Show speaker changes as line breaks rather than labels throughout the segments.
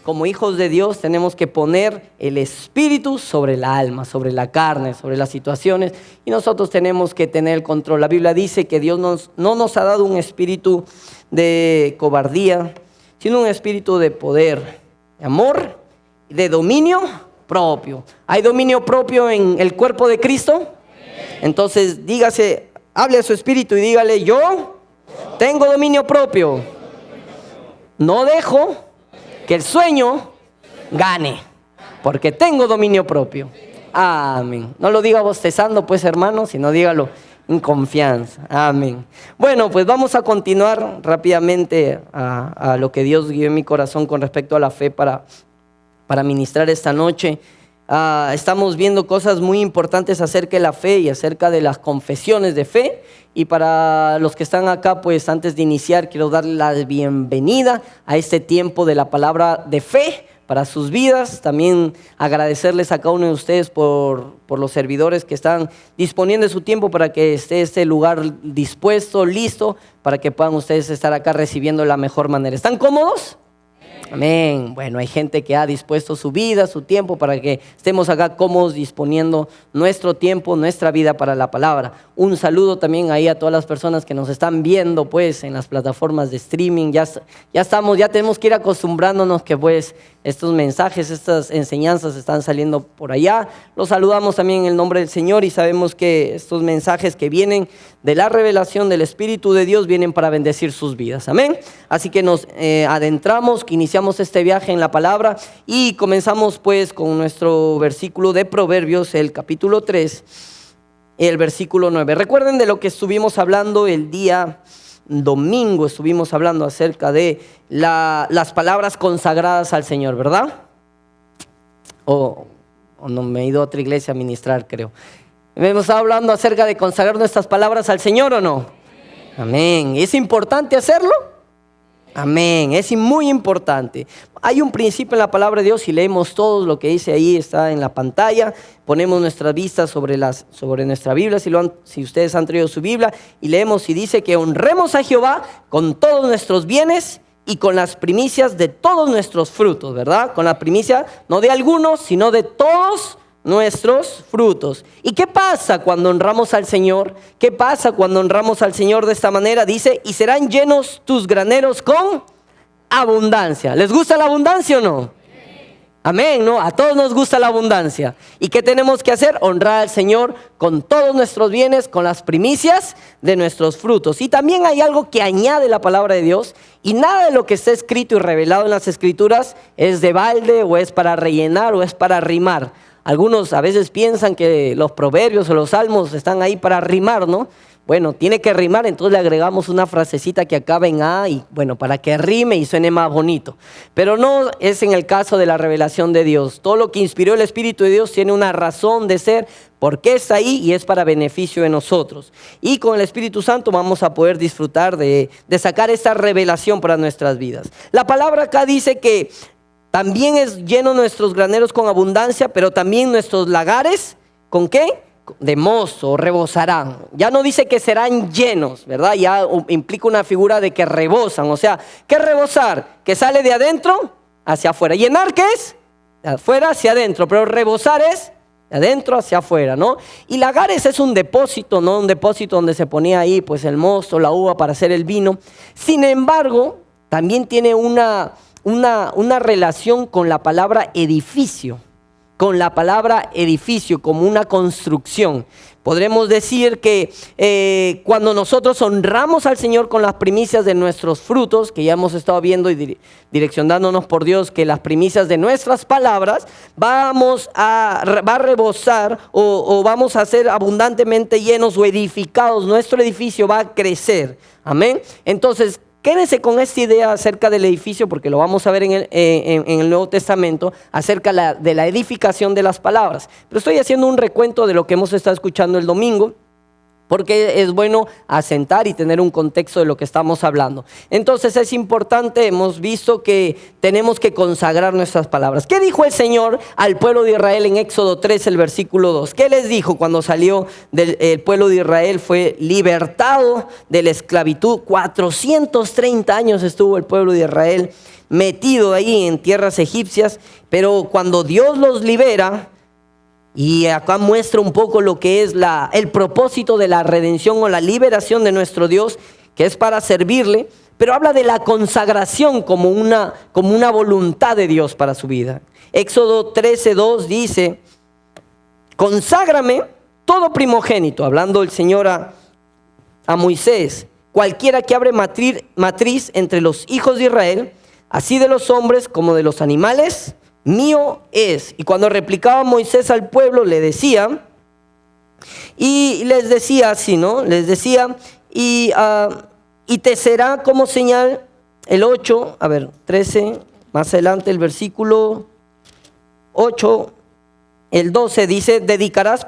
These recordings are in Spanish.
como hijos de Dios, tenemos que poner el espíritu sobre la alma, sobre la carne, sobre las situaciones, y nosotros tenemos que tener el control. La Biblia dice que Dios no nos ha dado un espíritu de cobardía, sino un espíritu de poder, de amor y de dominio propio. ¿Hay dominio propio en el cuerpo de Cristo? Entonces dígase, hable a su espíritu y dígale: yo tengo dominio propio. No dejo que el sueño gane, porque tengo dominio propio. Amén. No lo diga bostezando, pues, hermano, sino dígalo en confianza. Amén. Bueno, pues vamos a continuar rápidamente a lo que Dios guió en mi corazón con respecto a la fe para ministrar esta noche. Estamos viendo cosas muy importantes acerca de la fe y acerca de las confesiones de fe. Y para los que están acá, pues antes de iniciar, quiero darle la bienvenida a este tiempo de la palabra de fe para sus vidas. También agradecerles a cada uno de ustedes por los servidores que están disponiendo de su tiempo para que esté este lugar dispuesto, listo, para que puedan ustedes estar acá recibiendo de la mejor manera. ¿Están cómodos? Amén. Bueno, hay gente que ha dispuesto su vida, su tiempo, para que estemos acá cómodos disponiendo nuestro tiempo, nuestra vida para la palabra. Un saludo también ahí a todas las personas que nos están viendo, pues, en las plataformas de streaming. Ya tenemos que ir acostumbrándonos que, pues, estos mensajes, estas enseñanzas están saliendo por allá. Los saludamos también en el nombre del Señor y sabemos que estos mensajes que vienen de la revelación del Espíritu de Dios vienen para bendecir sus vidas. Amén. Así que nos adentramos, que iniciamos este viaje en la palabra y comenzamos pues con nuestro versículo de Proverbios, el capítulo 3, el versículo 9. Recuerden de lo que estuvimos hablando el día domingo. Estuvimos hablando acerca de las palabras consagradas al Señor, ¿verdad? O no, me he ido a otra iglesia a ministrar, creo. Hemos estado hablando acerca de consagrar nuestras palabras al Señor, ¿o no? Amén. ¿Es importante hacerlo? Amén, es muy importante. Hay un principio en la palabra de Dios. Si leemos todo lo que dice ahí, está en la pantalla. Ponemos nuestras vistas sobre nuestra Biblia, si ustedes han traído su Biblia, y leemos y dice que honremos a Jehová con todos nuestros bienes y con las primicias de todos nuestros frutos, ¿verdad? Con la primicia no de algunos, sino de todos nuestros frutos. ¿Y qué pasa cuando honramos al Señor? ¿Qué pasa cuando honramos al Señor de esta manera? Dice: y serán llenos tus graneros con abundancia. ¿Les gusta la abundancia o no? Amén, ¿no? A todos nos gusta la abundancia. ¿Y qué tenemos que hacer? Honrar al Señor con todos nuestros bienes, con las primicias de nuestros frutos. Y también hay algo que añade la palabra de Dios, y nada de lo que está escrito y revelado en las Escrituras es de balde, o es para rellenar, o es para rimar. Algunos a veces piensan que los proverbios o los salmos están ahí para rimar, ¿no? Bueno, tiene que rimar, entonces le agregamos una frasecita que acaba en A y bueno, para que rime y suene más bonito. Pero no es en el caso de la revelación de Dios. Todo lo que inspiró el Espíritu de Dios tiene una razón de ser, porque está ahí y es para beneficio de nosotros. Y con el Espíritu Santo vamos a poder disfrutar de sacar esta revelación para nuestras vidas. La palabra acá dice que también es lleno nuestros graneros con abundancia, pero también nuestros lagares, ¿con qué? De mosto, rebosarán. Ya no dice que serán llenos, ¿verdad? Ya implica una figura de que rebosan. O sea, ¿qué rebosar? Que sale de adentro hacia afuera. ¿Llenar qué es? De afuera hacia adentro, pero rebosar es de adentro hacia afuera, ¿no? Y lagares es un depósito, ¿no? Un depósito donde se ponía ahí pues el mosto, la uva para hacer el vino. Sin embargo, también tiene una relación con la palabra edificio, como una construcción. Podremos decir que cuando nosotros honramos al Señor con las primicias de nuestros frutos, que ya hemos estado viendo y direccionándonos por Dios, que las primicias de nuestras palabras va a rebosar o vamos a ser abundantemente llenos o edificados. Nuestro edificio va a crecer. Amén. Entonces, quédense con esta idea acerca del edificio, porque lo vamos a ver en el Nuevo Testamento, acerca de la edificación de las palabras. Pero estoy haciendo un recuento de lo que hemos estado escuchando el domingo. porque es bueno asentar y tener un contexto de lo que estamos hablando. Entonces es importante, hemos visto que tenemos que consagrar nuestras palabras. ¿Qué dijo el Señor al pueblo de Israel en Éxodo 3, el versículo 2? ¿Qué les dijo cuando salió el pueblo de Israel? Fue libertado de la esclavitud. 430 años estuvo el pueblo de Israel metido ahí en tierras egipcias, pero cuando Dios los libera, y acá muestra un poco lo que es el propósito de la redención o la liberación de nuestro Dios, que es para servirle, pero habla de la consagración como una voluntad de Dios para su vida. Éxodo 13:2 dice: conságrame todo primogénito, hablando el Señor a Moisés, cualquiera que abre matriz entre los hijos de Israel, así de los hombres como de los animales, mío es. Y cuando replicaba Moisés al pueblo, le decía, y les decía así, ¿no? Les decía, y te será como señal, el 8, 13, más adelante el versículo 8, el 12 dice, dedicarás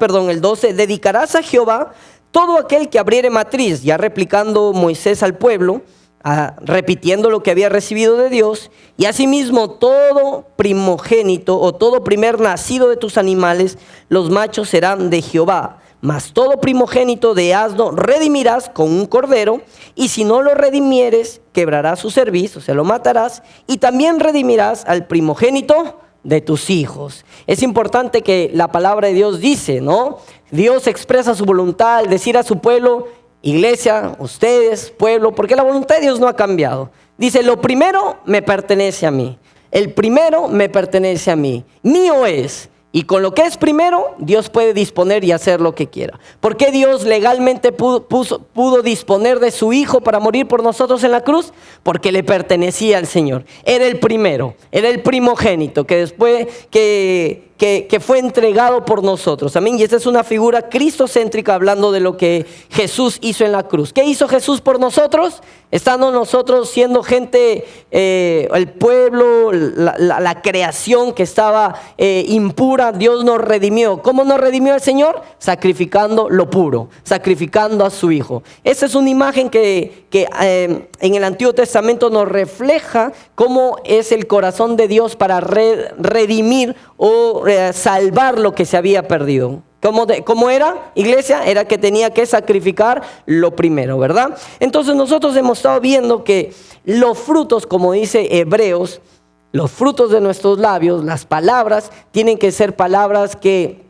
a Jehová todo aquel que abriere matriz, ya replicando Moisés al pueblo, repitiendo lo que había recibido de Dios, y asimismo todo primogénito o todo primer nacido de tus animales, los machos serán de Jehová. Mas todo primogénito de asno redimirás con un cordero, y si no lo redimieres, quebrarás su cerviz, o sea, lo matarás, y también redimirás al primogénito de tus hijos. Es importante que la palabra de Dios dice, ¿no? Dios expresa su voluntad al decir a su pueblo: iglesia, ustedes, pueblo, porque la voluntad de Dios no ha cambiado. Dice: lo primero me pertenece a mí. El primero me pertenece a mí. Mío es. Y con lo que es primero, Dios puede disponer y hacer lo que quiera. ¿Por qué Dios legalmente pudo disponer de su Hijo para morir por nosotros en la cruz? Porque le pertenecía al Señor. Era el primero, era el primogénito que después que fue entregado por nosotros. Amén. Y esta es una figura cristocéntrica hablando de lo que Jesús hizo en la cruz. ¿Qué hizo Jesús por nosotros? Estando nosotros siendo gente, el pueblo, la creación que estaba impura, Dios nos redimió. ¿Cómo nos redimió el Señor? Sacrificando lo puro, sacrificando a su Hijo. Esa es una imagen que en el Antiguo Testamento nos refleja cómo es el corazón de Dios para redimir o salvar lo que se había perdido. ¿Cómo era, iglesia? Era que tenía que sacrificar lo primero, ¿verdad? Entonces nosotros hemos estado viendo que los frutos, como dice Hebreos, los frutos de nuestros labios, las palabras, tienen que ser palabras que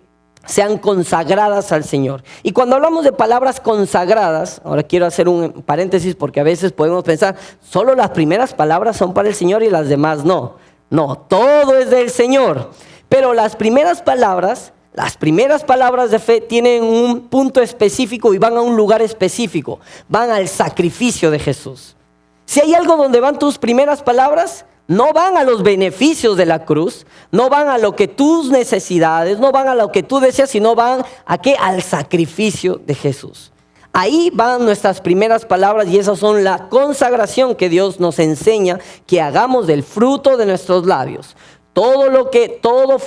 sean consagradas al Señor. Y cuando hablamos de palabras consagradas, ahora quiero hacer un paréntesis porque a veces podemos pensar, solo las primeras palabras son para el Señor y las demás no. No, todo es del Señor. Pero las primeras palabras de fe tienen un punto específico y van a un lugar específico. Van al sacrificio de Jesús. Si hay algo donde van tus primeras palabras, no van a los beneficios de la cruz, no van a lo que tus necesidades, no van a lo que tú deseas, sino van ¿a qué? Al sacrificio de Jesús. Ahí van nuestras primeras palabras y esas son la consagración que Dios nos enseña que hagamos del fruto de nuestros labios. Todo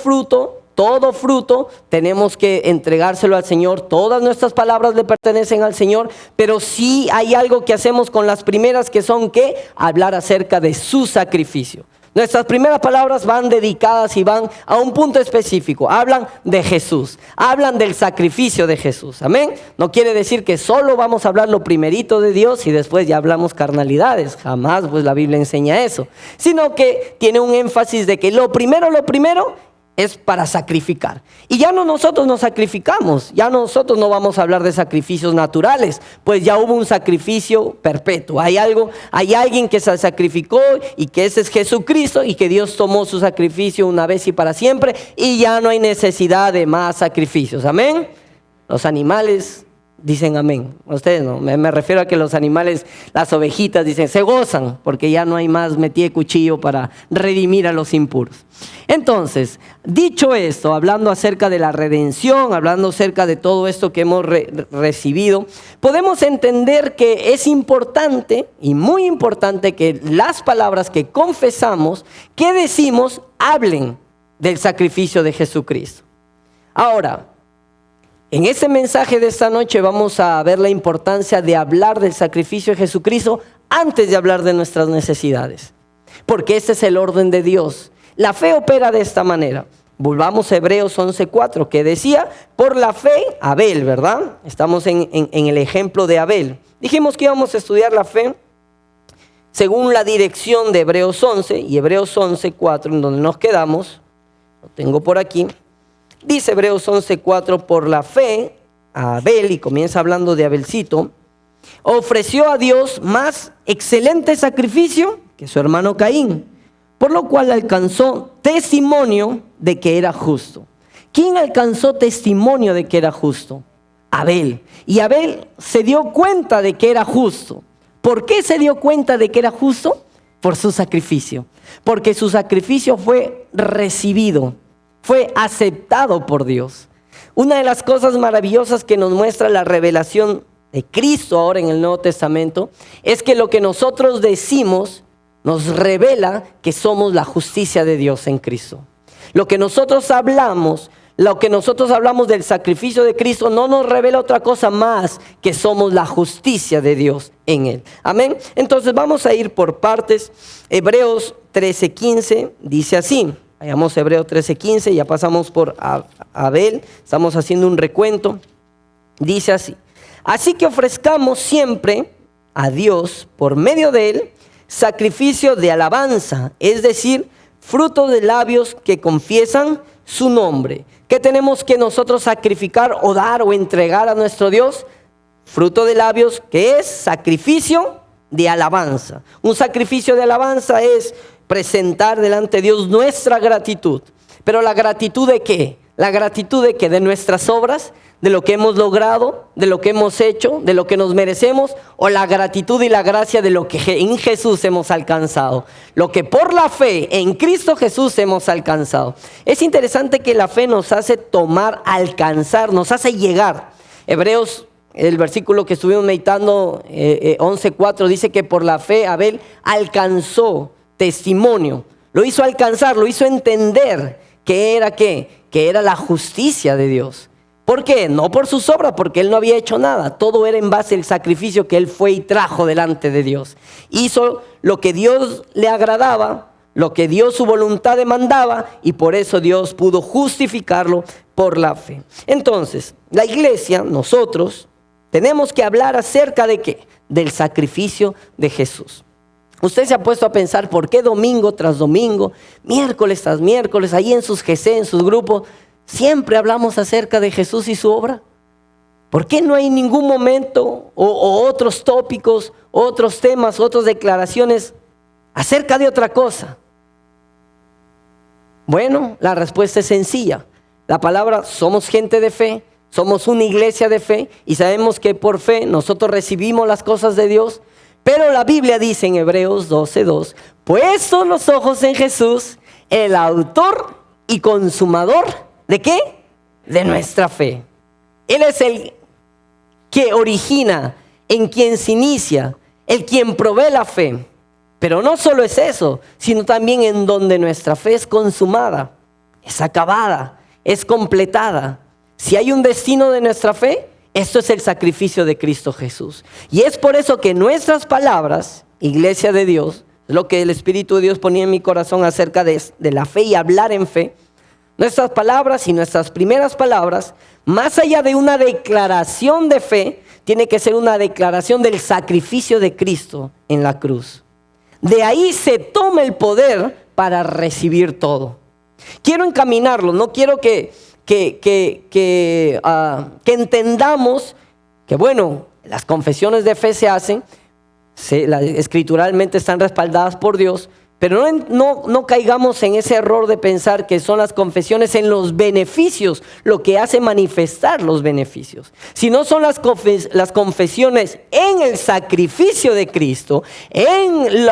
fruto tenemos que entregárselo al Señor. Todas nuestras palabras le pertenecen al Señor, pero sí hay algo que hacemos con las primeras, que son ¿qué? Hablar acerca de su sacrificio. Nuestras primeras palabras van dedicadas y van a un punto específico. Hablan de Jesús, hablan del sacrificio de Jesús. Amén. No quiere decir que solo vamos a hablar lo primerito de Dios y después ya hablamos carnalidades. Jamás, pues la Biblia enseña eso. Sino que tiene un énfasis de que lo primero es para sacrificar. Y ya no nosotros nos sacrificamos, ya nosotros no vamos a hablar de sacrificios naturales, pues ya hubo un sacrificio perpetuo. Hay alguien que se sacrificó y que ese es Jesucristo, y que Dios tomó su sacrificio una vez y para siempre, y ya no hay necesidad de más sacrificios. Amén. Los animales dicen amén. Ustedes no, me refiero a que los animales, las ovejitas dicen, se gozan porque ya no hay más metí de cuchillo para redimir a los impuros. Entonces, dicho esto, hablando acerca de la redención, hablando acerca de todo esto que hemos recibido, podemos entender que es importante y muy importante que las palabras que confesamos, que decimos, hablen del sacrificio de Jesucristo. Ahora, En este mensaje de esta noche vamos a ver la importancia de hablar del sacrificio de Jesucristo antes de hablar de nuestras necesidades. Porque este es el orden de Dios. La fe opera de esta manera. Volvamos a Hebreos 11:4, que decía, por la fe, Abel, ¿verdad? Estamos en el ejemplo de Abel. Dijimos que íbamos a estudiar la fe según la dirección de Hebreos 11 y Hebreos 11:4, en donde nos quedamos. Lo tengo por aquí. Dice Hebreos 11:4, por la fe, Abel, y comienza hablando de Abelcito, ofreció a Dios más excelente sacrificio que su hermano Caín, por lo cual alcanzó testimonio de que era justo. ¿Quién alcanzó testimonio de que era justo? Abel. Y Abel se dio cuenta de que era justo. ¿Por qué se dio cuenta de que era justo? Por su sacrificio. Porque su sacrificio fue recibido, fue aceptado por Dios. Una de las cosas maravillosas que nos muestra la revelación de Cristo ahora en el Nuevo Testamento es que lo que nosotros decimos nos revela que somos la justicia de Dios en Cristo. Lo que nosotros hablamos del sacrificio de Cristo no nos revela otra cosa más que somos la justicia de Dios en Él. Amén. Entonces vamos a ir por partes. Hebreos 13:15 dice así. Vayamos a Hebreos 13:15, ya pasamos por Abel, estamos haciendo un recuento. Dice así. Así que ofrezcamos siempre a Dios por medio de Él sacrificio de alabanza, es decir, fruto de labios que confiesan su nombre. ¿Qué tenemos que nosotros sacrificar o dar o entregar a nuestro Dios? Fruto de labios, que es sacrificio de alabanza. Un sacrificio de alabanza es presentar delante de Dios nuestra gratitud. ¿Pero la gratitud de qué? La gratitud de qué? De nuestras obras, de lo que hemos logrado, de lo que hemos hecho, de lo que nos merecemos, o la gratitud y la gracia de lo que en Jesús hemos alcanzado, lo que por la fe en Cristo Jesús hemos alcanzado. Es interesante que la fe nos hace alcanzar, nos hace llegar. Hebreos, el versículo que estuvimos meditando, 11:4, dice que por la fe Abel alcanzó testimonio, lo hizo alcanzar, lo hizo entender que era ¿qué? Que era la justicia de Dios. ¿Por qué? No por sus obras, porque él no había hecho nada. Todo era en base al sacrificio que él fue y trajo delante de Dios. Hizo lo que Dios le agradaba, lo que Dios su voluntad demandaba, y por eso Dios pudo justificarlo por la fe. Entonces, la iglesia, nosotros, tenemos que hablar acerca de ¿qué? Del sacrificio de Jesús. Usted se ha puesto a pensar por qué domingo tras domingo, miércoles tras miércoles, ahí en sus GC, en sus grupos, siempre hablamos acerca de Jesús y su obra. ¿Por qué no hay ningún momento o otros tópicos, otros temas, otras declaraciones acerca de otra cosa? Bueno, la respuesta es sencilla. La palabra, somos gente de fe, somos una iglesia de fe y sabemos que por fe nosotros recibimos las cosas de Dios. Pero la Biblia dice en Hebreos 12:2, puestos los ojos en Jesús, el autor y consumador, ¿de qué? De nuestra fe. Él es el que origina, en quien se inicia, el quien provee la fe. Pero no solo es eso, sino también en donde nuestra fe es consumada, es acabada, es completada. Si hay un destino de nuestra fe, esto es el sacrificio de Cristo Jesús. Y es por eso que nuestras palabras, iglesia de Dios, es lo que el Espíritu de Dios ponía en mi corazón acerca de la fe y hablar en fe. Nuestras palabras y nuestras primeras palabras, más allá de una declaración de fe, tiene que ser una declaración del sacrificio de Cristo en la cruz. De ahí se toma el poder para recibir todo. Quiero encaminarlo, no quiero que entendamos que bueno, las confesiones de fe se hacen, escrituralmente están respaldadas por Dios, pero no caigamos en ese error de pensar que son las confesiones en los beneficios lo que hace manifestar los beneficios. Si no son las confesiones en el sacrificio de Cristo, en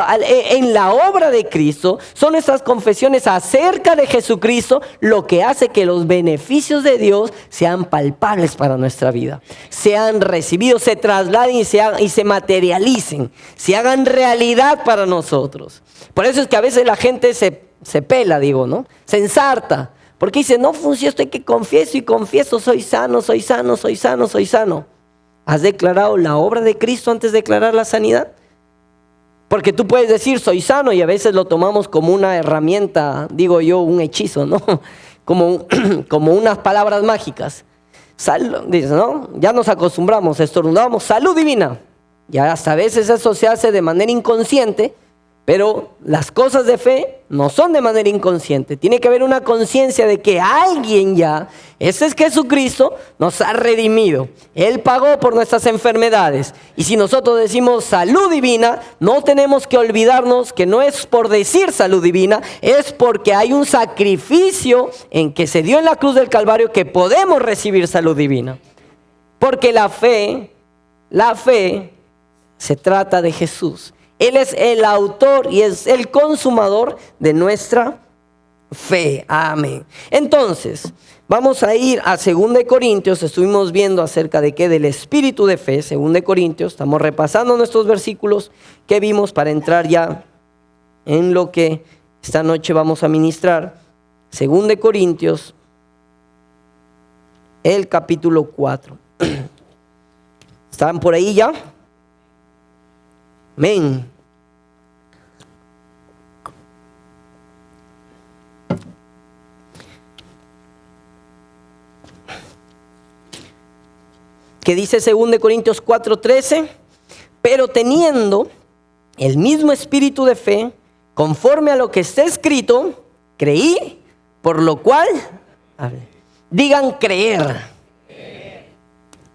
la obra de Cristo, son estas confesiones acerca de Jesucristo lo que hace que los beneficios de Dios sean palpables para nuestra vida, sean recibidos, se trasladen y se materialicen, se hagan realidad para nosotros. Por eso es que a veces la gente se pela, ¿no? Se ensarta, Porque dice, no funciona esto, hay que confieso y confieso, soy sano, soy sano, soy sano, soy sano. ¿Has declarado la obra de Cristo antes de declarar la sanidad? Porque tú puedes decir, soy sano, y a veces lo tomamos como una herramienta, digo yo, un hechizo, ¿no? Como unas palabras mágicas. Dice, ¿no? Ya nos acostumbramos, estornudamos, salud divina. Ya hasta a veces eso se hace de manera inconsciente, pero las cosas de fe no son de manera inconsciente. Tiene que haber una conciencia de que alguien ya, ese es Jesucristo, nos ha redimido. Él pagó por nuestras enfermedades. Y si nosotros decimos salud divina, no tenemos que olvidarnos que no es por decir salud divina, es porque hay un sacrificio en que se dio en la cruz del Calvario que podemos recibir salud divina. Porque la fe se trata de Jesús. Él es el autor y es el consumador de nuestra fe. Amén. Entonces, vamos a ir a 2 Corintios. Estuvimos viendo acerca de qué, del espíritu de fe. 2 Corintios. Estamos repasando nuestros versículos que vimos para entrar ya en lo que esta noche vamos a ministrar. 2 Corintios, el capítulo 4. ¿Están por ahí ya? Amén. Que dice 2 Corintios 4:13, pero teniendo el mismo espíritu de fe, conforme a lo que está escrito, creí, por lo cual, digan creer.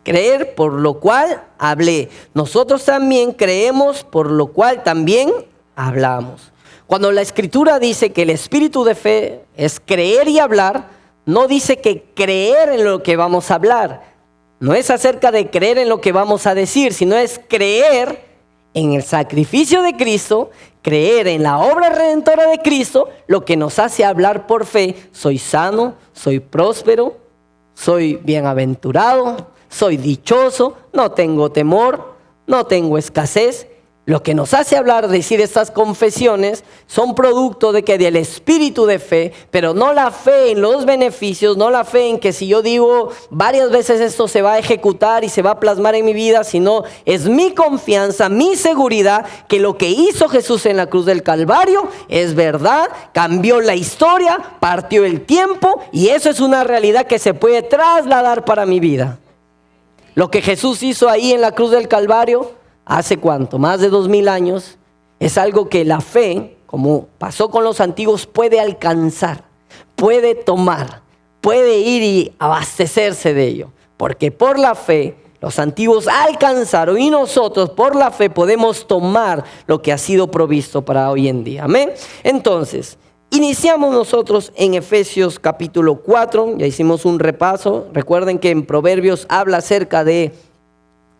Creer, por lo cual hablé. Nosotros también creemos, por lo cual también hablamos. Cuando la Escritura dice que el espíritu de fe es creer y hablar, no dice que creer en lo que vamos a hablar. No es acerca de creer en lo que vamos a decir, sino es creer en el sacrificio de Cristo, creer en la obra redentora de Cristo, lo que nos hace hablar por fe. Soy sano, soy próspero, soy bienaventurado, soy dichoso, no tengo temor, no tengo escasez. Lo que nos hace hablar, decir estas confesiones, son producto de que del espíritu de fe, pero no la fe en los beneficios, no la fe en que si yo digo varias veces esto se va a ejecutar y se va a plasmar en mi vida, sino es mi confianza, mi seguridad que lo que hizo Jesús en la cruz del Calvario es verdad, cambió la historia, partió el tiempo y eso es una realidad que se puede trasladar para mi vida. Lo que Jesús hizo ahí en la cruz del Calvario, ¿hace cuánto? Más de 2000 años. Es algo que la fe, como pasó con los antiguos, puede alcanzar, puede tomar, puede ir y abastecerse de ello. Porque por la fe los antiguos alcanzaron y nosotros por la fe podemos tomar lo que ha sido provisto para hoy en día. Amén. Entonces, iniciamos nosotros en Efesios capítulo 4. Ya hicimos un repaso. Recuerden que en Proverbios habla acerca de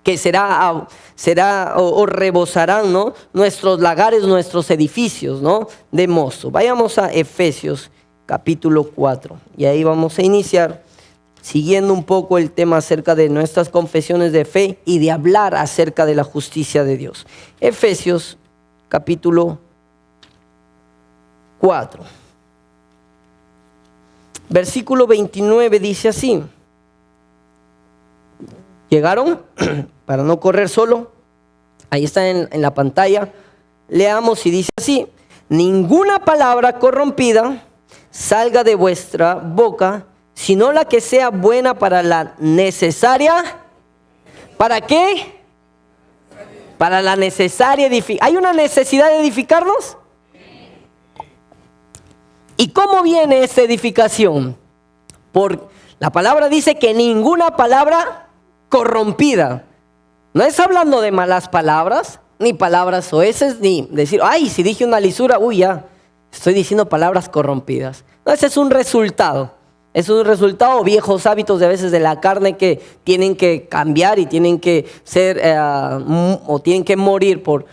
que será o rebosarán, ¿no?, nuestros lagares, nuestros edificios, ¿no?, de mozo. Vayamos a Efesios capítulo 4 y ahí vamos a iniciar siguiendo un poco el tema acerca de nuestras confesiones de fe y de hablar acerca de la justicia de Dios. Efesios capítulo 4, versículo 29 dice así. ¿Llegaron? Para no correr solo. Ahí está en la pantalla. Leamos y dice así: ninguna palabra corrompida salga de vuestra boca, sino la que sea buena para la necesaria. ¿Para qué? Para la necesaria edificación. ¿Hay una necesidad de edificarnos? ¿Y cómo viene esta edificación? Por la palabra dice que ninguna palabra corrompida. No es hablando de malas palabras, ni palabras soeces, ni decir, ay, si dije una lisura, uy, ya, estoy diciendo palabras corrompidas. No, ese es un resultado. Es un resultado, viejos hábitos de a veces de la carne que tienen que cambiar y tienen que ser, o tienen que morir por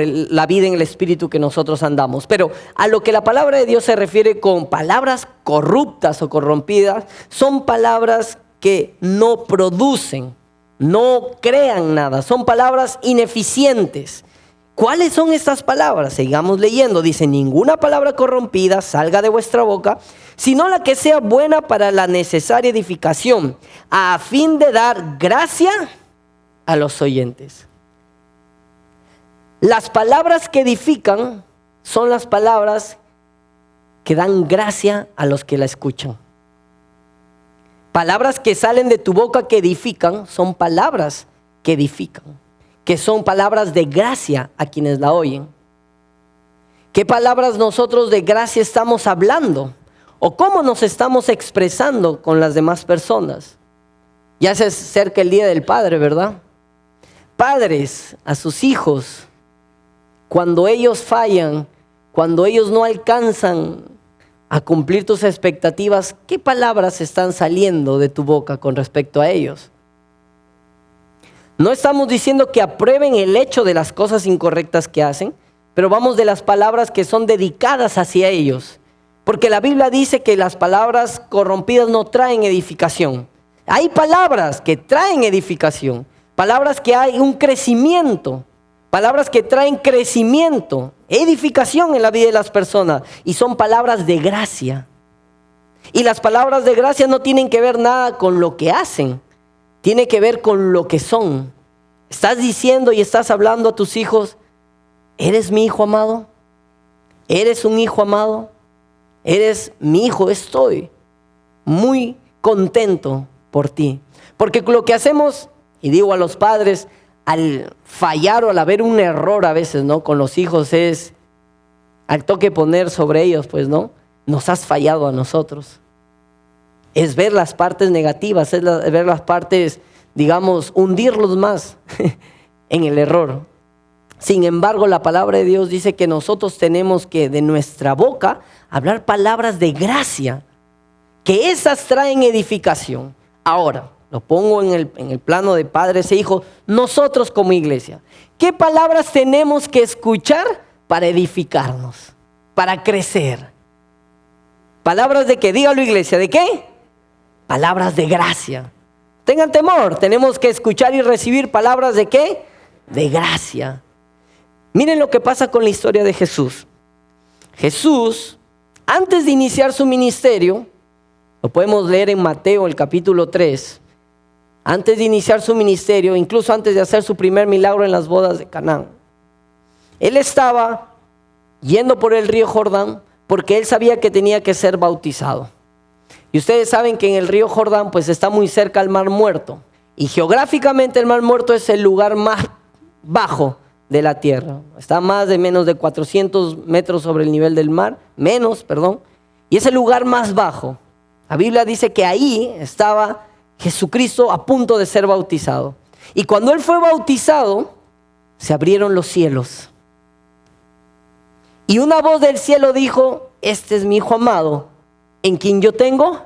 la vida en el espíritu que nosotros andamos. Pero a lo que la palabra de Dios se refiere con palabras corruptas o corrompidas, son palabras que no producen, no crean nada, son palabras ineficientes, ¿Cuáles son estas palabras? Sigamos leyendo. Dice, ninguna palabra corrompida salga de vuestra boca, sino la que sea buena para la necesaria edificación, a fin de dar gracia a los oyentes. Las palabras que edifican son las palabras que dan gracia a los que la escuchan. Palabras que salen de tu boca que edifican son palabras que edifican, que son palabras de gracia a quienes la oyen. ¿Qué palabras nosotros de gracia estamos hablando? ¿O cómo nos estamos expresando con las demás personas? Ya se acerca el Día del Padre, ¿verdad? Padres a sus hijos, cuando ellos fallan, cuando ellos no alcanzan a cumplir tus expectativas, ¿qué palabras están saliendo de tu boca con respecto a ellos? No estamos diciendo que aprueben el hecho de las cosas incorrectas que hacen, pero vamos de las palabras que son dedicadas hacia ellos. Porque la Biblia dice que las palabras corrompidas no traen edificación. Hay palabras que traen edificación, palabras que hay un crecimiento, palabras que traen crecimiento, edificación en la vida de las personas, y son palabras de gracia. Y las palabras de gracia no tienen que ver nada con lo que hacen, tiene que ver con lo que son. Estás diciendo y estás hablando a tus hijos, ¿eres mi hijo amado? ¿Eres un hijo amado? Eres mi hijo, estoy muy contento por ti. Porque lo que hacemos, y digo a los padres, al fallar o al haber un error a veces, ¿no? Con los hijos es, al toque poner sobre ellos, pues, ¿no? Nos has fallado a nosotros. Es ver las partes negativas, es ver las partes, digamos, hundirlos más en el error. Sin embargo, la palabra de Dios dice que nosotros tenemos que de nuestra boca hablar palabras de gracia, que esas traen edificación. Ahora, lo pongo en el plano de padres e hijos, nosotros como iglesia, ¿qué palabras tenemos que escuchar para edificarnos, para crecer? Palabras de qué, dígalo iglesia, ¿de qué? Palabras de gracia. Tengan temor, tenemos que escuchar y recibir palabras de qué? De gracia. Miren lo que pasa con la historia de Jesús. Jesús, antes de iniciar su ministerio, lo podemos leer en Mateo el capítulo 3, antes de iniciar su ministerio, incluso antes de hacer su primer milagro en las bodas de Canaán, él estaba yendo por el río Jordán porque él sabía que tenía que ser bautizado. Y ustedes saben que en el río Jordán pues está muy cerca al Mar Muerto. Y geográficamente el Mar Muerto es el lugar más bajo de la tierra. Está más de menos de 400 metros sobre el nivel del mar. Y es el lugar más bajo. La Biblia dice que ahí estaba Jesucristo a punto de ser bautizado. Y cuando él fue bautizado, se abrieron los cielos. Y una voz del cielo dijo, este es mi hijo amado, en quien yo tengo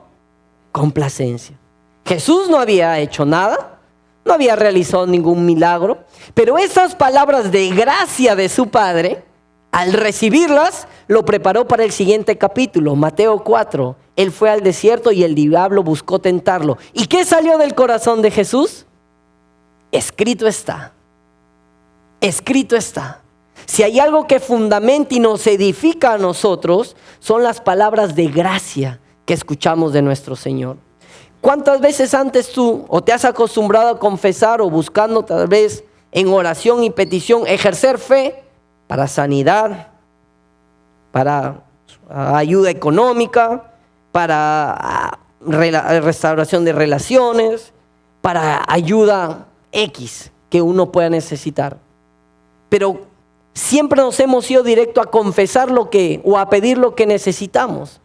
complacencia. Jesús no había hecho nada, no había realizado ningún milagro, pero esas palabras de gracia de su Padre, al recibirlas, lo preparó para el siguiente capítulo, Mateo 4. Él fue al desierto y el diablo buscó tentarlo. ¿Y qué salió del corazón de Jesús? Escrito está. Escrito está. Si hay algo que fundamenta y nos edifica a nosotros, son las palabras de gracia que escuchamos de nuestro Señor. ¿Cuántas veces antes tú o te has acostumbrado a confesar o buscando tal vez en oración y petición ejercer fe para sanidad, para ayuda económica, para restauración de relaciones, para ayuda X que uno pueda necesitar? Pero siempre nos hemos ido directo a confesar o a pedir lo que necesitamos,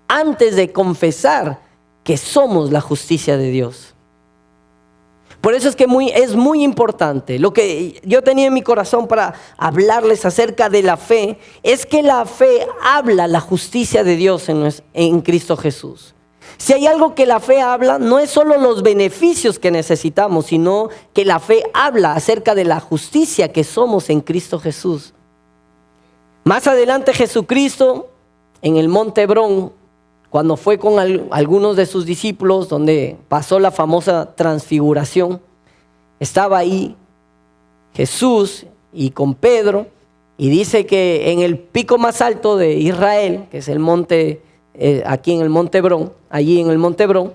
antes de confesar que somos la justicia de Dios. Por eso es que es muy importante. Lo que yo tenía en mi corazón para hablarles acerca de la fe, es que la fe habla la justicia de Dios en Cristo Jesús. Si hay algo que la fe habla, no es solo los beneficios que necesitamos, sino que la fe habla acerca de la justicia que somos en Cristo Jesús. Más adelante Jesucristo, en el monte Hebrón, cuando fue con algunos de sus discípulos, donde pasó la famosa transfiguración, estaba ahí Jesús y con Pedro, y dice que en el pico más alto de Israel, que es el monte, aquí en el monte Hebrón, allí en el monte Hebrón,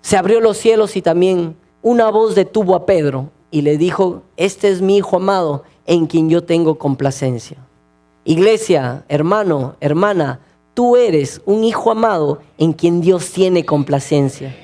se abrió los cielos y también una voz detuvo a Pedro y le dijo: este es mi Hijo amado en quien yo tengo complacencia. Iglesia, hermano, hermana, tú eres un hijo amado en quien Dios tiene complacencia,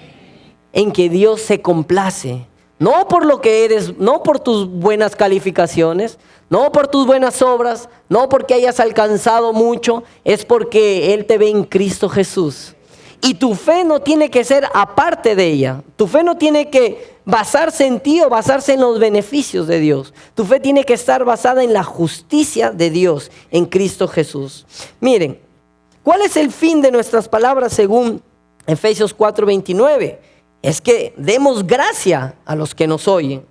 en que Dios se complace. No por lo que eres, no por tus buenas calificaciones, no por tus buenas obras, no porque hayas alcanzado mucho, es porque Él te ve en Cristo Jesús. Y tu fe no tiene que ser aparte de ella. Tu fe no tiene que basarse en ti o basarse en los beneficios de Dios. Tu fe tiene que estar basada en la justicia de Dios en Cristo Jesús. Miren, ¿cuál es el fin de nuestras palabras según Efesios 4:29? Es que demos gracia a los que nos oyen.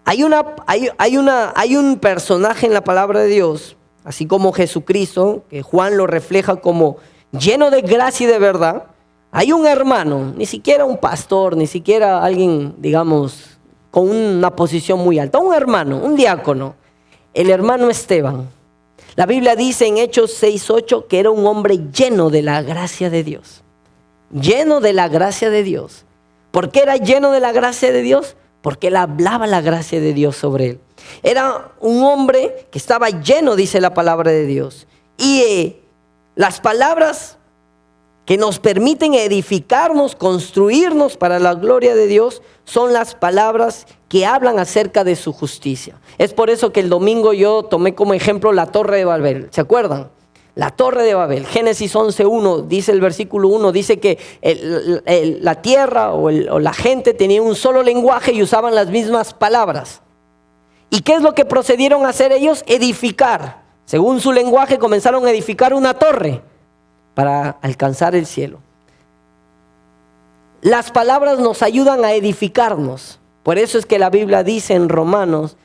Hay un personaje en la palabra de Dios, así como Jesucristo, que Juan lo refleja como lleno de gracia y de verdad. Hay un hermano, ni siquiera un pastor, ni siquiera alguien, digamos, con una posición muy alta. Un hermano, un diácono, el hermano Esteban. La Biblia dice en Hechos 6:8 que era un hombre lleno de la gracia de Dios. Lleno de la gracia de Dios. ¿Por qué era lleno de la gracia de Dios? Porque él hablaba la gracia de Dios sobre él. Era un hombre que estaba lleno, dice la palabra de Dios. Y las palabras que nos permiten edificarnos, construirnos para la gloria de Dios, son las palabras que hablan acerca de su justicia. Es por eso que el domingo yo tomé como ejemplo la Torre de Babel. ¿Se acuerdan? La Torre de Babel. Génesis 11:1 dice el versículo 1, dice que la tierra o la gente tenía un solo lenguaje y usaban las mismas palabras. ¿Y qué es lo que procedieron a hacer ellos? Edificar. Según su lenguaje comenzaron a edificar una torre para alcanzar el cielo. Las palabras nos ayudan a edificarnos. Por eso es que la Biblia dice en Romanos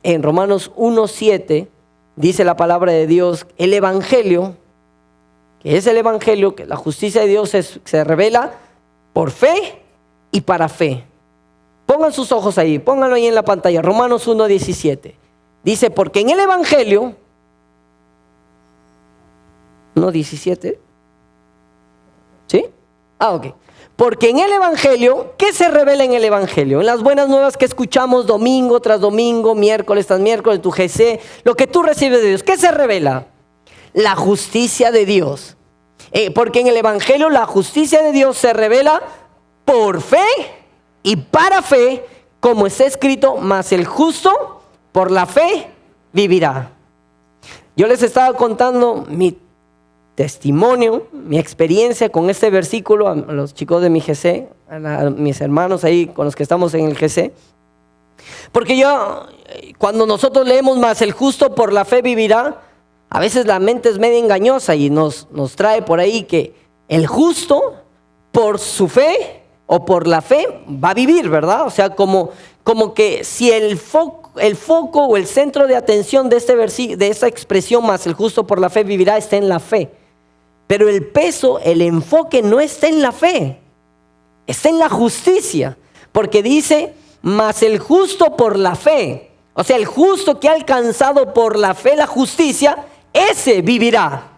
1:7, dice la palabra de Dios, el Evangelio, que es el Evangelio, que la justicia de Dios se revela por fe y para fe. Pongan sus ojos ahí, pónganlo ahí en la pantalla, Romanos 1:17. Dice, porque en el Evangelio, 1:17, ¿sí? Ok. Porque en el Evangelio, ¿qué se revela en el Evangelio? En las buenas nuevas que escuchamos domingo tras domingo, miércoles tras miércoles, tu GC, lo que tú recibes de Dios, ¿qué se revela? La justicia de Dios. Porque en el Evangelio la justicia de Dios se revela por fe y para fe, como está escrito, mas el justo por la fe vivirá. Yo les estaba contando mi testimonio, mi experiencia con este versículo a los chicos de mi GC, a mis hermanos ahí con los que estamos en el GC. Porque cuando nosotros leemos más el justo por la fe vivirá, a veces la mente es medio engañosa y nos trae por ahí que el justo por su fe o por la fe va a vivir, ¿verdad? O sea, como que si el foco o el centro de atención de de esta expresión más el justo por la fe vivirá está en la fe. Pero el peso, el enfoque no está en la fe, está en la justicia. Porque dice, mas el justo por la fe. O sea, el justo que ha alcanzado por la fe la justicia, ese vivirá.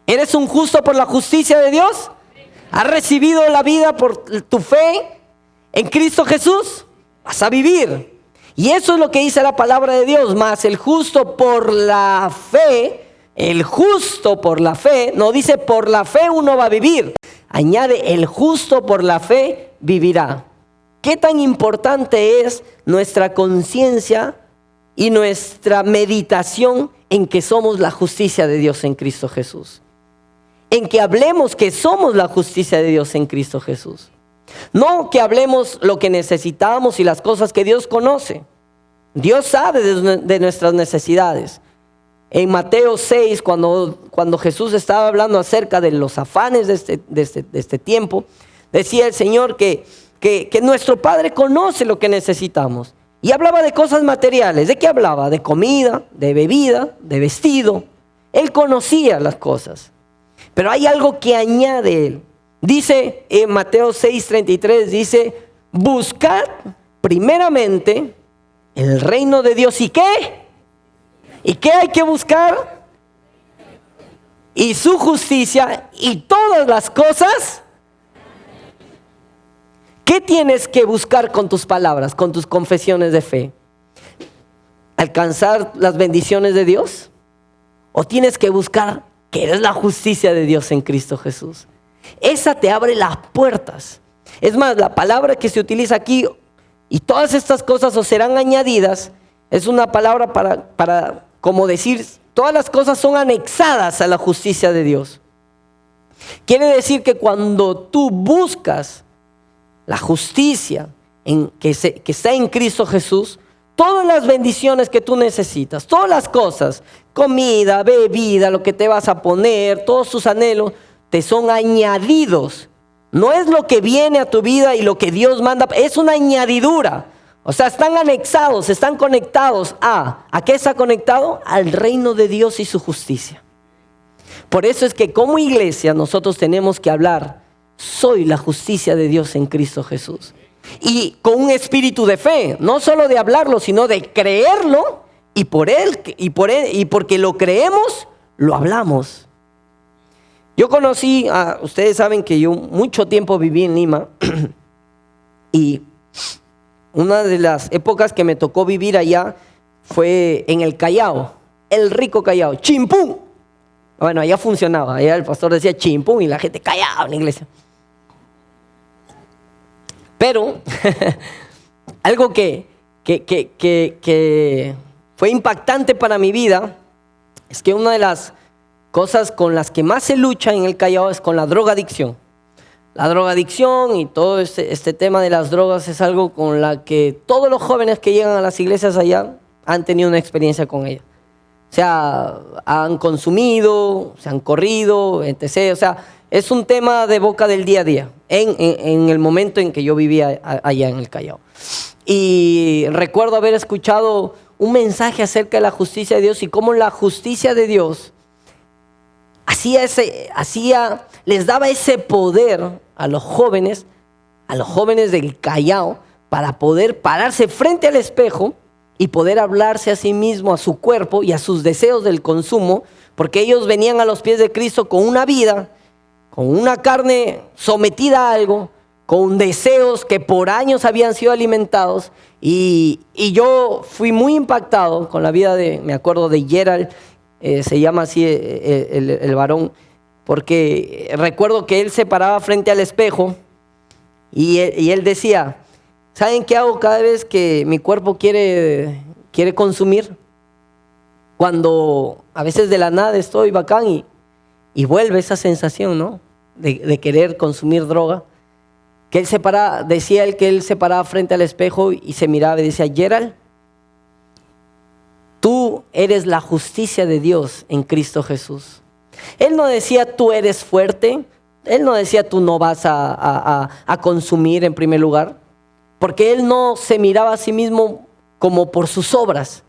¿Eres un justo por la justicia de Dios? ¿Has recibido la vida por tu fe en Cristo Jesús? Vas a vivir. Y eso es lo que dice la palabra de Dios. Mas el justo por la fe, el justo por la fe, no dice por la fe uno va a vivir. Añade, el justo por la fe vivirá. ¿Qué tan importante es nuestra conciencia y nuestra meditación en que somos la justicia de Dios en Cristo Jesús? En que hablemos que somos la justicia de Dios en Cristo Jesús. No que hablemos lo que necesitamos y las cosas que Dios conoce. Dios sabe de nuestras necesidades. En Mateo 6, cuando Jesús estaba hablando acerca de los afanes de este tiempo, decía el Señor que nuestro Padre conoce lo que necesitamos. Y hablaba de cosas materiales. ¿De qué hablaba? De comida, de bebida, de vestido. Él conocía las cosas. Pero hay algo que añade Él. Dice en Mateo 6:33, dice, buscad primeramente El reino de Dios, ¿y qué? ¿Y qué hay que buscar? Y su justicia, y todas las cosas. ¿Qué tienes que buscar con tus palabras, con tus confesiones de fe? ¿Alcanzar las bendiciones de Dios? ¿O tienes que buscar que eres la justicia de Dios en Cristo Jesús? Esa te abre las puertas. Es más, la palabra que se utiliza aquí, y todas estas cosas os serán añadidas, es una palabra para como decir, todas las cosas son anexadas a la justicia de Dios. Quiere decir que cuando tú buscas la justicia que está en Cristo Jesús, todas las bendiciones que tú necesitas, todas las cosas, comida, bebida, lo que te vas a poner, todos tus anhelos, te son añadidos. No es lo que viene a tu vida y lo que Dios manda, es una añadidura. O sea, están anexados, están conectados ¿a qué está conectado? Al reino de Dios y su justicia. Por eso es que como iglesia nosotros tenemos que hablar, soy la justicia de Dios en Cristo Jesús. Y con un espíritu de fe, no solo de hablarlo, sino de creerlo, y por él, y porque lo creemos, lo hablamos. Yo conocí, ustedes saben que yo mucho tiempo viví en Lima, y una de las épocas que me tocó vivir allá fue en el Callao, el rico Callao, Chimpún. Bueno, allá funcionaba, allá el pastor decía Chimpún y la gente callaba en la iglesia. Pero algo que fue impactante para mi vida es que una de las cosas con las que más se lucha en el Callao es con la drogadicción. La drogadicción y todo este tema de las drogas es algo con la que todos los jóvenes que llegan a las iglesias allá han tenido una experiencia con ella. O sea, han consumido, se han corrido, etc. O sea, es un tema de boca del día a día, en el momento en que yo vivía allá en el Callao. Y recuerdo haber escuchado un mensaje acerca de la justicia de Dios y cómo la justicia de Dios les daba ese poder a los jóvenes del Callao para poder pararse frente al espejo y poder hablarse a sí mismo, a su cuerpo y a sus deseos del consumo, porque ellos venían a los pies de Cristo con una vida, con una carne sometida a algo, con deseos que por años habían sido alimentados, y yo fui muy impactado con la vida me acuerdo de Gerald, se llama así el varón, porque recuerdo que él se paraba frente al espejo y él decía, ¿saben qué hago cada vez que mi cuerpo quiere consumir? Cuando a veces de la nada estoy bacán y vuelve esa sensación, ¿no? De querer consumir droga. Que decía él que él se paraba frente al espejo y se miraba y decía, Gerald, tú eres la justicia de Dios en Cristo Jesús. Él no decía tú eres fuerte, él no decía tú no vas a consumir en primer lugar, porque él no se miraba a sí mismo como por sus obras,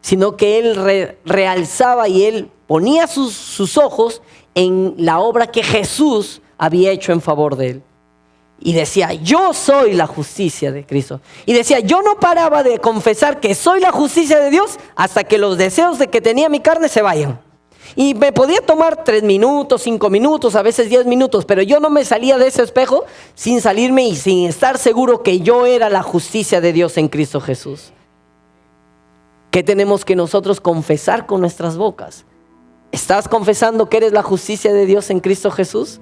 sino que él realzaba y él ponía sus ojos en la obra que Jesús había hecho en favor de él. Y decía, yo soy la justicia de Cristo. Y decía, yo no paraba de confesar que soy la justicia de Dios hasta que los deseos de que tenía mi carne se vayan. Y me podía tomar 3 minutos, 5 minutos, a veces 10 minutos, pero yo no me salía de ese espejo sin salirme y sin estar seguro que yo era la justicia de Dios en Cristo Jesús. ¿Qué tenemos que nosotros confesar con nuestras bocas? ¿Estás confesando que eres la justicia de Dios en Cristo Jesús?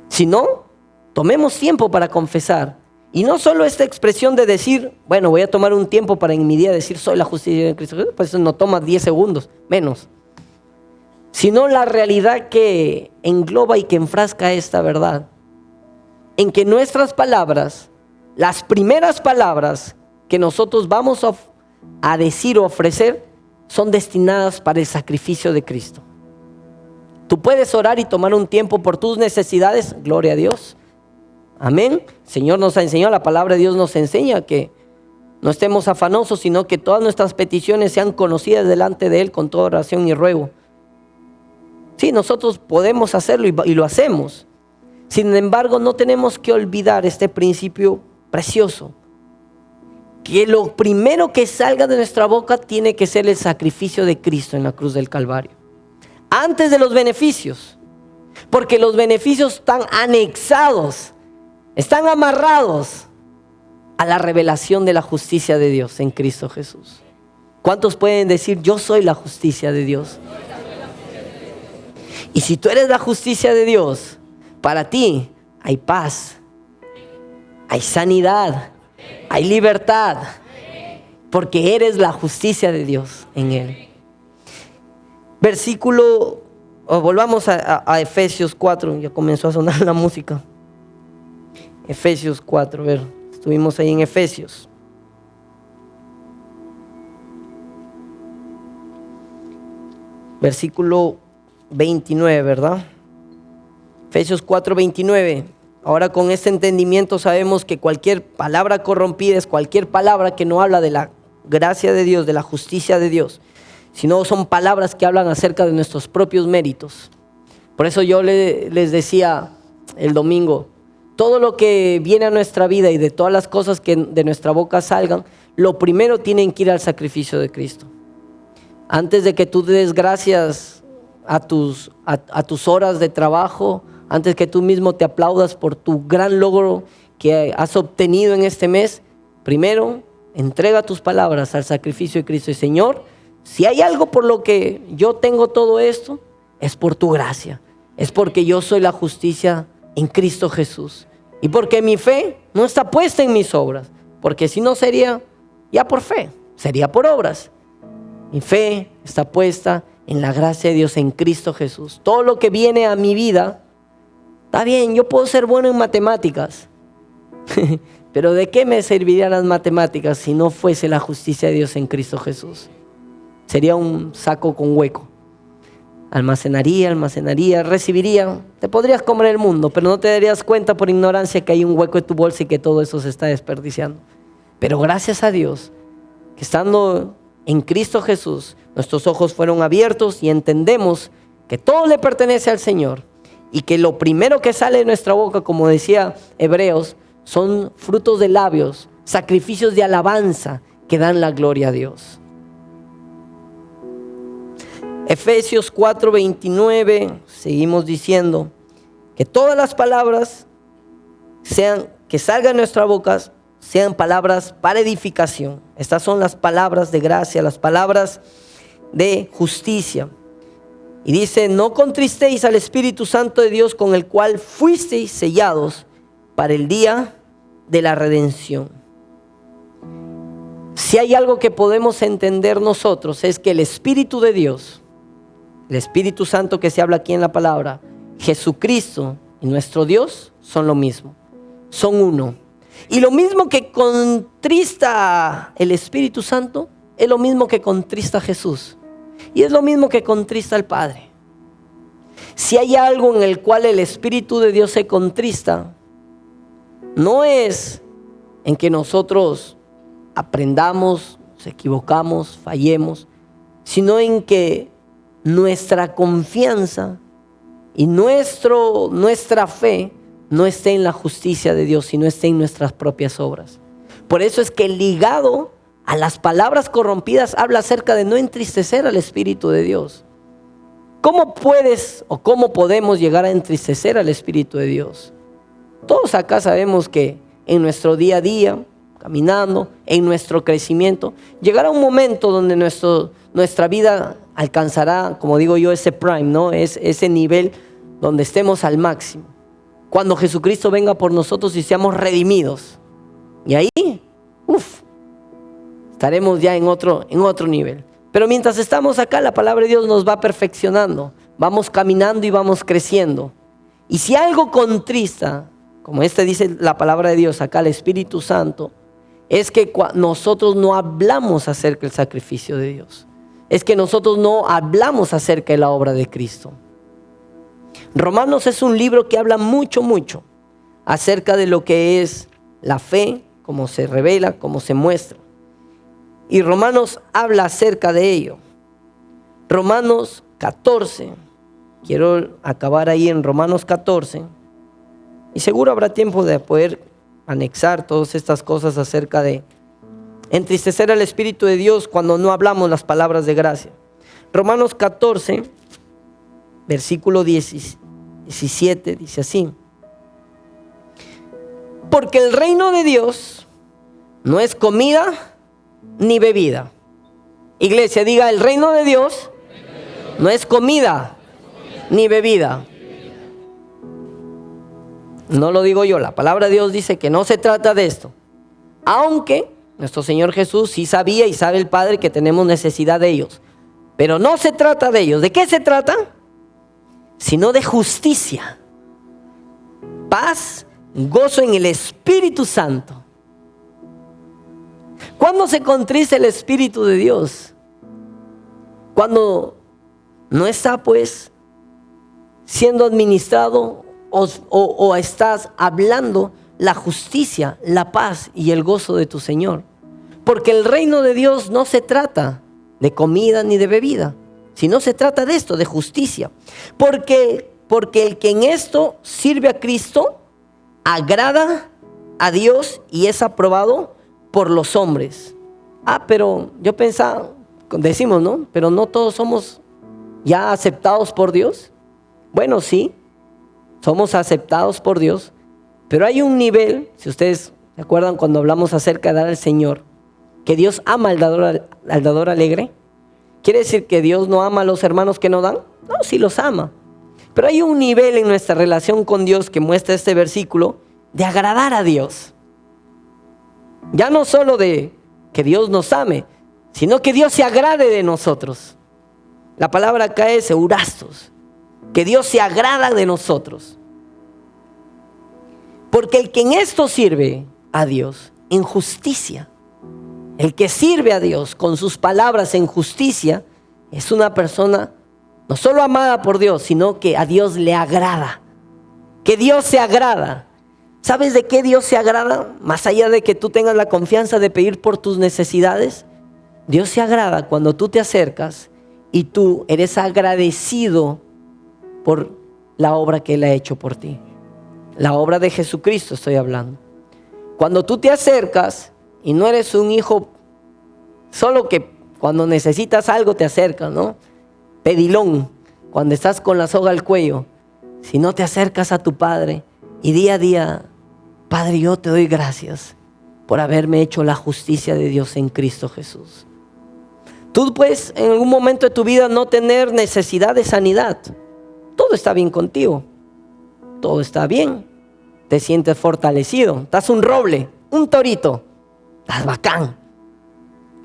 Si no, tomemos tiempo para confesar. Y no solo esta expresión de decir, bueno, voy a tomar un tiempo para en mi día decir soy la justicia de Cristo Jesús, pues eso no toma 10 segundos, menos. Sino la realidad que engloba y que enfrasca esta verdad. En que nuestras palabras, las primeras palabras que nosotros vamos a decir o ofrecer, son destinadas para el sacrificio de Cristo. Tú puedes orar y tomar un tiempo por tus necesidades, gloria a Dios. Amén. El Señor nos ha enseñado, la palabra de Dios nos enseña que no estemos afanosos, sino que todas nuestras peticiones sean conocidas delante de Él con toda oración y ruego. Sí, nosotros podemos hacerlo y lo hacemos. Sin embargo, no tenemos que olvidar este principio precioso. que lo primero que salga de nuestra boca tiene que ser el sacrificio de Cristo en la cruz del Calvario. Antes de los beneficios. Porque los beneficios están anexados, están amarrados a la revelación de la justicia de Dios en Cristo Jesús. ¿Cuántos pueden decir, yo soy la justicia de Dios? Y si tú eres la justicia de Dios, para ti hay paz, hay sanidad, hay libertad, porque eres la justicia de Dios en Él. Volvamos a Efesios 4, ya comenzó a sonar la música. Efesios 4, a ver, estuvimos ahí en Efesios. Versículo 29, ¿verdad? Efesios 4, 29. Ahora con este entendimiento sabemos que cualquier palabra corrompida es cualquier palabra que no habla de la gracia de Dios, de la justicia de Dios, sino son palabras que hablan acerca de nuestros propios méritos. Por eso yo les decía el domingo, todo lo que viene a nuestra vida y de todas las cosas que de nuestra boca salgan, lo primero tienen que ir al sacrificio de Cristo. Antes de que tú des gracias a tus horas de trabajo, antes que tú mismo te aplaudas por tu gran logro que has obtenido en este mes, primero entrega tus palabras al sacrificio de Cristo. Y Señor, si hay algo por lo que yo tengo todo esto, es por tu gracia, es porque yo soy la justicia en Cristo Jesús. Y porque mi fe no está puesta en mis obras, porque si no sería ya por fe, sería por obras. Mi fe está puesta en la gracia de Dios en Cristo Jesús. Todo lo que viene a mi vida, está bien, yo puedo ser bueno en matemáticas, pero ¿de qué me servirían las matemáticas si no fuese la justicia de Dios en Cristo Jesús? Sería un saco con hueco. Almacenaría, recibiría. Te podrías comer el mundo, pero no te darías cuenta por ignorancia que hay un hueco en tu bolsa y que todo eso se está desperdiciando. Pero gracias a Dios, que estando en Cristo Jesús, nuestros ojos fueron abiertos y entendemos que todo le pertenece al Señor y que lo primero que sale de nuestra boca, como decía Hebreos, son frutos de labios, sacrificios de alabanza que dan la gloria a Dios. Efesios 4:29, seguimos diciendo que todas las palabras que salgan de nuestra boca sean palabras para edificación. Estas son las palabras de gracia, las palabras de justicia. Y dice, no contristéis al Espíritu Santo de Dios, con el cual fuisteis sellados para el día de la redención. Si hay algo que podemos entender nosotros, es que el Espíritu de Dios, el Espíritu Santo que se habla aquí en la palabra, Jesucristo y nuestro Dios son lo mismo, son uno. Y lo mismo que contrista el Espíritu Santo es lo mismo que contrista a Jesús. Y es lo mismo que contrista al Padre. Si hay algo en el cual el Espíritu de Dios se contrista, no es en que nosotros aprendamos, nos equivocamos, fallemos, sino en que nuestra confianza y nuestra fe no esté en la justicia de Dios, sino esté en nuestras propias obras. Por eso es que ligado a las palabras corrompidas habla acerca de no entristecer al Espíritu de Dios. ¿Cómo puedes o cómo podemos llegar a entristecer al Espíritu de Dios? Todos acá sabemos que en nuestro día a día, caminando, en nuestro crecimiento, llegará un momento donde nuestra vida alcanzará, como digo yo, ese prime, ¿no? Es ese nivel donde estemos al máximo. Cuando Jesucristo venga por nosotros y seamos redimidos. Y ahí, estaremos ya en otro nivel. Pero mientras estamos acá, la palabra de Dios nos va perfeccionando. Vamos caminando y vamos creciendo. Y si algo contrista, como dice la palabra de Dios acá, el Espíritu Santo, es que nosotros no hablamos acerca del sacrificio de Dios. Es que nosotros no hablamos acerca de la obra de Cristo. Romanos es un libro que habla mucho acerca de lo que es la fe, cómo se revela, cómo se muestra. Y Romanos habla acerca de ello. Romanos 14, quiero acabar ahí en Romanos 14, y seguro habrá tiempo de poder anexar todas estas cosas acerca de entristecer al Espíritu de Dios cuando no hablamos las palabras de gracia. Romanos 14, versículo 17, dice así: porque el reino de Dios no es comida ni bebida. Iglesia, diga: el reino de Dios no es comida ni bebida. No lo digo yo, la palabra de Dios dice que no se trata de esto. Aunque nuestro Señor Jesús sí sabía y sabe el Padre que tenemos necesidad de ellos. Pero no se trata de ellos. ¿De qué se trata? Sino de justicia, paz, gozo en el Espíritu Santo. ¿Cuándo se contrista el Espíritu de Dios? Cuando no está pues siendo administrado o estás hablando la justicia, la paz y el gozo de tu Señor. Porque el reino de Dios no se trata de comida ni de bebida, sino se trata de esto, de justicia. Porque el que en esto sirve a Cristo agrada a Dios y es aprobado por los hombres. Pero yo pensaba, decimos, ¿no? Pero no todos somos ya aceptados por Dios. Bueno, sí, somos aceptados por Dios, pero hay un nivel, si ustedes se acuerdan cuando hablamos acerca de dar al Señor, que Dios ama al dador alegre. ¿Quiere decir que Dios no ama a los hermanos que no dan? No, sí los ama. Pero hay un nivel en nuestra relación con Dios que muestra este versículo de agradar a Dios. Ya no solo de que Dios nos ame, sino que Dios se agrade de nosotros. La palabra acá es eurastos, que Dios se agrada de nosotros. Porque el que en esto sirve a Dios en justicia, el que sirve a Dios con sus palabras en justicia, es una persona no solo amada por Dios, sino que a Dios le agrada. Que Dios se agrada. ¿Sabes de qué Dios se agrada? Más allá de que tú tengas la confianza de pedir por tus necesidades, Dios se agrada cuando tú te acercas y tú eres agradecido por la obra que Él ha hecho por ti. La obra de Jesucristo estoy hablando. Cuando tú te acercas y no eres un hijo solo que cuando necesitas algo te acercas, ¿no? Pedilón, cuando estás con la soga al cuello, si no te acercas a tu Padre y día a día: Padre, yo te doy gracias por haberme hecho la justicia de Dios en Cristo Jesús. Tú puedes en algún momento de tu vida no tener necesidad de sanidad. Todo está bien contigo. Todo está bien. Te sientes fortalecido. Estás un roble, un torito. Estás bacán.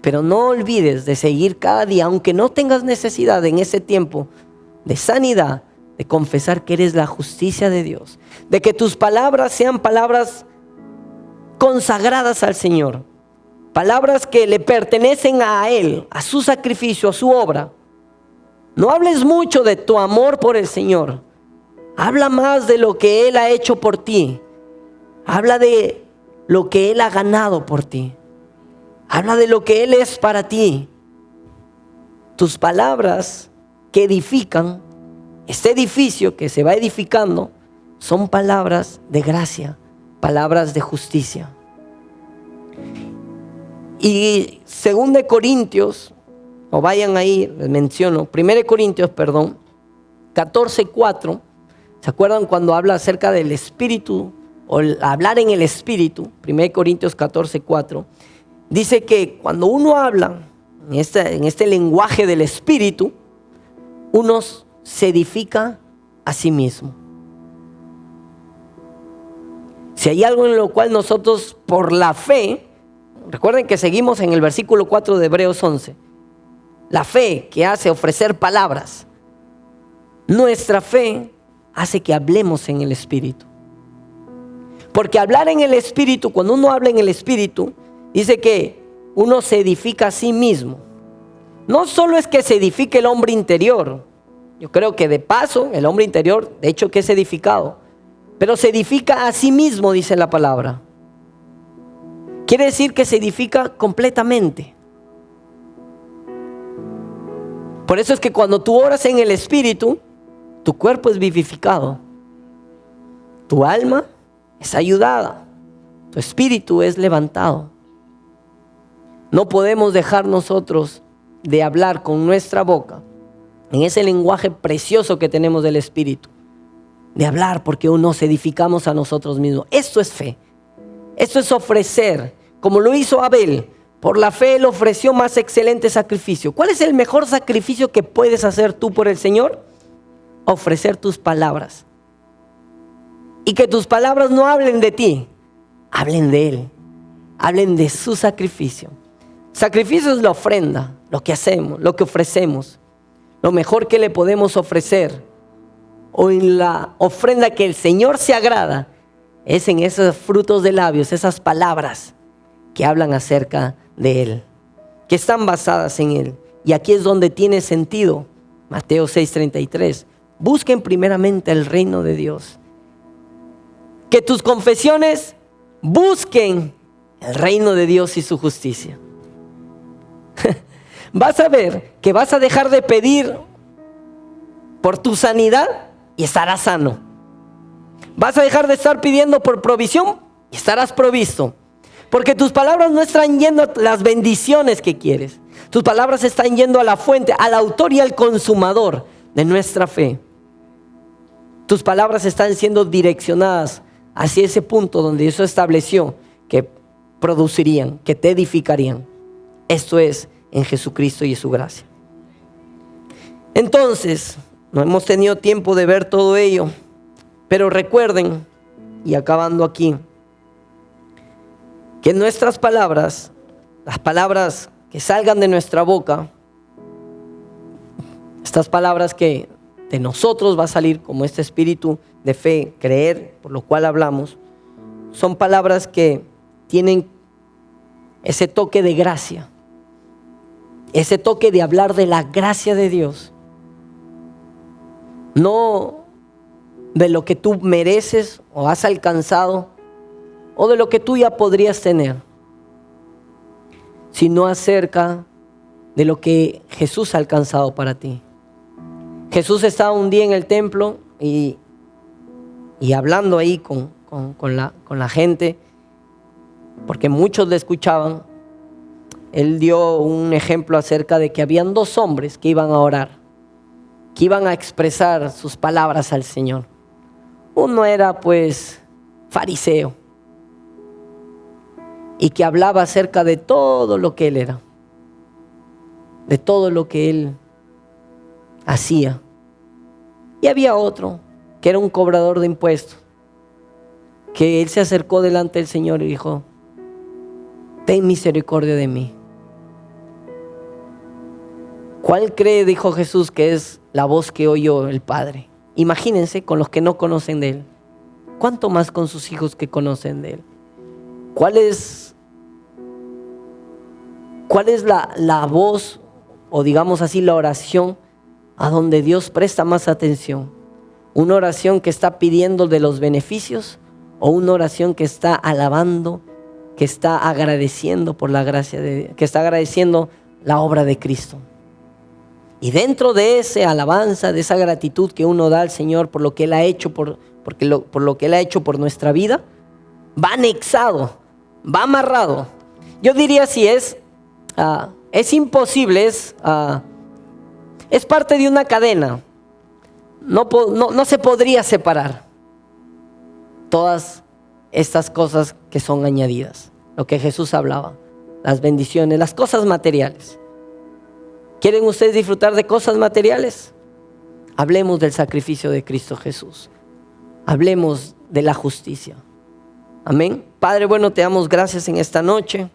Pero no olvides de seguir cada día, aunque no tengas necesidad en ese tiempo de sanidad, de confesar que eres la justicia de Dios. De que tus palabras sean palabras consagradas al Señor. Palabras que le pertenecen a Él, a su sacrificio, a su obra. No hables mucho de tu amor por el Señor. Habla más de lo que Él ha hecho por ti. Habla de lo que Él ha ganado por ti. Habla de lo que Él es para ti. Tus palabras que edifican, este edificio que se va edificando, son palabras de gracia, palabras de justicia. Y 2 Corintios, o vayan ahí, les menciono, 1 Corintios, 14:4. ¿Se acuerdan cuando habla acerca del Espíritu o hablar en el Espíritu? 1 Corintios 14:4. Dice que cuando uno habla en este lenguaje del Espíritu, uno se edifica a sí mismo. Si hay algo en lo cual nosotros por la fe, recuerden que seguimos en el versículo 4 de Hebreos 11, la fe que hace ofrecer palabras, nuestra fe hace que hablemos en el Espíritu. Porque hablar en el Espíritu, cuando uno habla en el Espíritu, dice que uno se edifica a sí mismo. No solo es que se edifique el hombre interior. Yo creo que de paso el hombre interior, de hecho, que es edificado. Pero se edifica a sí mismo, dice la palabra. Quiere decir que se edifica completamente. Por eso es que cuando tú oras en el Espíritu, tu cuerpo es vivificado. Tu alma es ayudada. Tu espíritu es levantado. No podemos dejar nosotros de hablar con nuestra boca en ese lenguaje precioso que tenemos del Espíritu, de hablar porque nos edificamos a nosotros mismos. Esto es fe. Esto es ofrecer, como lo hizo Abel. Por la fe él ofreció más excelente sacrificio. ¿Cuál es el mejor sacrificio que puedes hacer tú por el Señor? Ofrecer tus palabras. Y que tus palabras no hablen de ti, hablen de Él, hablen de su sacrificio. Sacrificio es la ofrenda, lo que hacemos, lo que ofrecemos. Lo mejor que le podemos ofrecer, o en la ofrenda que el Señor se agrada, es en esos frutos de labios, esas palabras que hablan acerca de Él, que están basadas en Él. Y aquí es donde tiene sentido Mateo 6:33. Busquen primeramente el reino de Dios. Que tus confesiones busquen el reino de Dios y su justicia. Vas a ver que vas a dejar de pedir por tu sanidad y estarás sano. Vas a dejar de estar pidiendo por provisión y estarás provisto. Porque tus palabras no están yendo a las bendiciones que quieres. Tus palabras están yendo a la fuente, al autor y al consumador de nuestra fe. Tus palabras están siendo direccionadas hacia ese punto donde Dios estableció que producirían, que te edificarían. Esto es en Jesucristo y en su gracia. Entonces, no hemos tenido tiempo de ver todo ello, pero recuerden, y acabando aquí, que nuestras palabras, las palabras que salgan de nuestra boca, estas palabras que de nosotros va a salir como este espíritu de fe, creer, por lo cual hablamos, son palabras que tienen ese toque de gracia, ese toque de hablar de la gracia de Dios, no de lo que tú mereces o has alcanzado o de lo que tú ya podrías tener, sino acerca de lo que Jesús ha alcanzado para ti. Jesús estaba un día en el templo y hablando ahí con la gente, porque muchos le escuchaban. Él dio un ejemplo acerca de que habían 2 hombres que iban a orar, que iban a expresar sus palabras al Señor. Uno era pues fariseo y que hablaba acerca de todo lo que él era, de todo lo que él hacía. Y había otro que era un cobrador de impuestos, que él se acercó delante del Señor y dijo: ten misericordia de mí. ¿Cuál cree, dijo Jesús, que es la voz que oyó el Padre? Imagínense con los que no conocen de Él. ¿Cuánto más con sus hijos que conocen de Él? ¿Cuál es la voz, o digamos así, la oración a donde Dios presta más atención? ¿Una oración que está pidiendo de los beneficios o una oración que está alabando, que está agradeciendo por la gracia que está agradeciendo la obra de Cristo? Y dentro de esa alabanza, de esa gratitud que uno da al Señor por lo que Él ha hecho, por lo que Él ha hecho por nuestra vida, va anexado, va amarrado. Yo diría si es imposible, es parte de una cadena. No se podría separar todas estas cosas que son añadidas. Lo que Jesús hablaba, las bendiciones, las cosas materiales. ¿Quieren ustedes disfrutar de cosas materiales? Hablemos del sacrificio de Cristo Jesús. Hablemos de la justicia. Amén. Padre bueno, te damos gracias en esta noche.